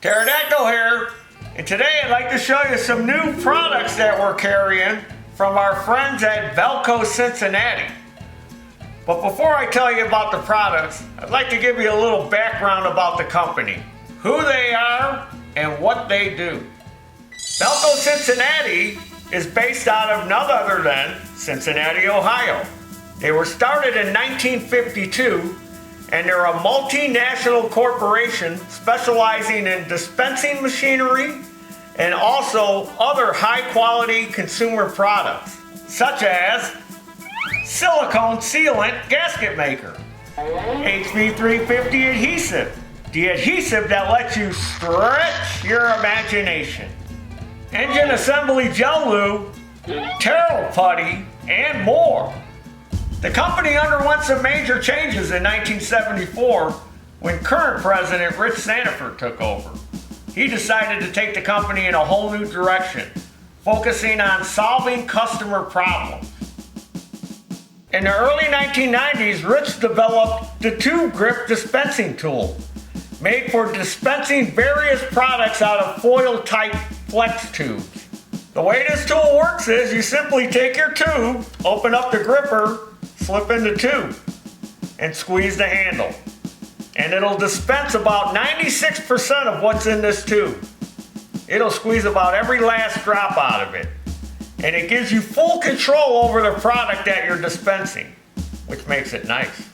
Pterodactyl here, and today I'd like to show you some new products that we're carrying from our friends at Valco Cincinnati. But before I tell you about the products, I'd like to give you a little background about the company, who they are, and what they do. Valco Cincinnati is based out of none other than Cincinnati, Ohio. They were started in 1952, and they're a multinational corporation specializing in dispensing machinery and also other high-quality consumer products, such as silicone sealant gasket maker, HV-350 adhesive, the adhesive that lets you stretch your imagination, engine assembly gel lube, Taryl Putty, and more. The company underwent some major changes in 1974 when current president Rich Sanford took over. He decided to take the company in a whole new direction, focusing on solving customer problems. In the early 1990s, Rich developed the TwoGrip dispensing tool, made for dispensing various products out of foil-type flex tubes. The way this tool works is you simply take your tube, open up the gripper, slip in the tube, and squeeze the handle. And it'll dispense about 96% of what's in this tube. It'll squeeze about every last drop out of it. And it gives you full control over the product that you're dispensing, which makes it nice.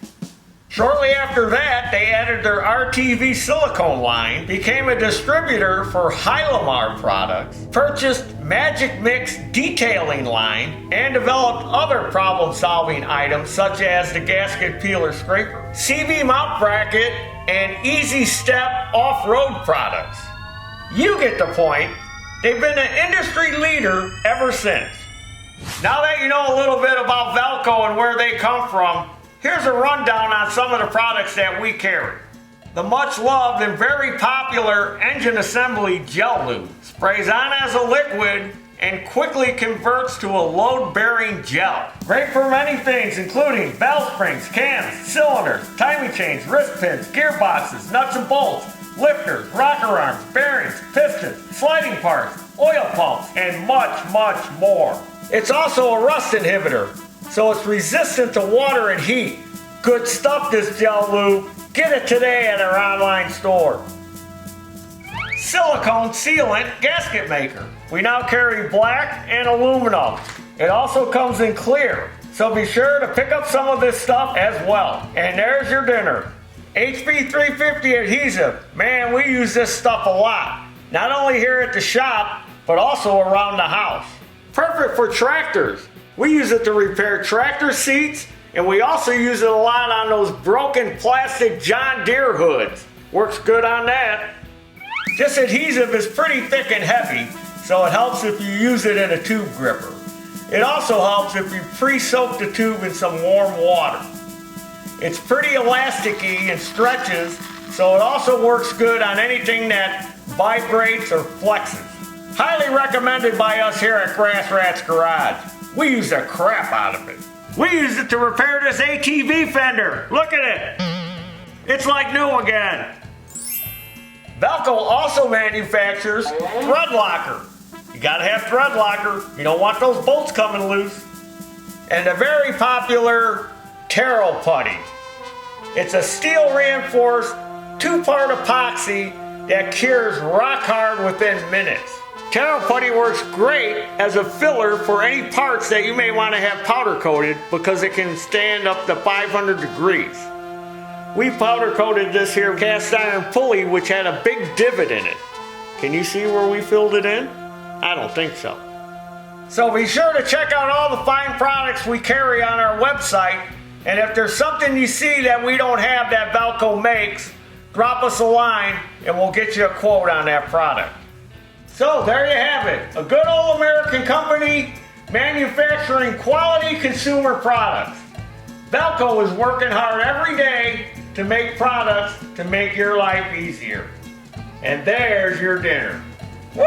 Shortly after that, they added their RTV Silicone line, became a distributor for Hylamar products, purchased Magic Mix detailing line, and developed other problem-solving items such as the gasket peeler scraper, CV mount bracket, and Easy Step off-road products. You get the point. They've been an industry leader ever since. Now that you know a little bit about Valco and where they come from, here's a rundown on some of the products that we carry. The much loved and very popular engine assembly gel lube sprays on as a liquid and quickly converts to a load-bearing gel. Great for many things, including valve springs, cams, cylinders, timing chains, wrist pins, gearboxes, nuts and bolts, lifters, rocker arms, bearings, pistons, sliding parts, oil pumps, and much, much more. It's also a rust inhibitor, so it's resistant to water and heat. Good stuff, this gel lube. Get it today at our online store. Silicone sealant gasket maker. We now carry black and aluminum. It also comes in clear, so be sure to pick up some of this stuff as well. And there's your dinner. HV-350 adhesive. Man, we use this stuff a lot. Not only here at the shop, but also around the house. Perfect for tractors. We use it to repair tractor seats, and we also use it a lot on those broken plastic John Deere hoods. Works good on that. This adhesive is pretty thick and heavy, so it helps if you use it in a tube gripper. It also helps if you pre-soak the tube in some warm water. It's pretty elasticy and stretches, so it also works good on anything that vibrates or flexes. Highly recommended by us here at Grass Rat's Garage. We use the crap out of it. We used it to repair this ATV fender. Look at it. It's like new again. Valco also manufactures thread locker. You gotta have thread locker. You don't want those bolts coming loose. And a very popular Taryl Putty. It's a steel reinforced two-part epoxy that cures rock hard within minutes. Taryl Putty works great as a filler for any parts that you may want to have powder coated because it can stand up to 500 degrees. We powder coated this here cast iron pulley which had a big divot in it. Can you see where we filled it in? I don't think so. So be sure to check out all the fine products we carry on our website, and if there's something you see that we don't have that Valco makes, drop us a line and we'll get you a quote on that product. So there you have it, a good old American company manufacturing quality consumer products. Valco is working hard every day to make products to make your life easier. And there's your dinner. Woo!